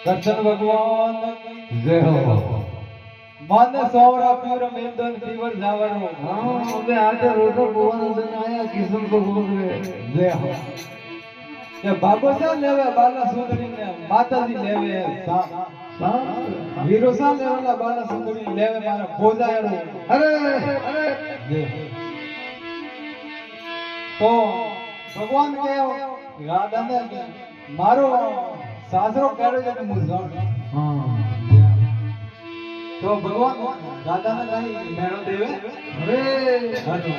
દર્શન ભગવાન જય હો મન સૌરા પીર મેંદન પીવર જાવરો હા હવે આજે રોજો ભગવાન દન આયા કિશન ભગવાન રે જય હો એ ભાગોસા લેવે બાલા સુંદરી ને માતાજી લેવે વીરોસા લેવાલા બાલા સુંદરી લેવે મારા ભોજાયરો અરે અરે જય હો તો ભગવાન કે રાધાને મારો સાસરો કેડો છે કે મુઝાણ હા તો ભગવાન રાધાને કઈ મેળો દેવે અરે હાલો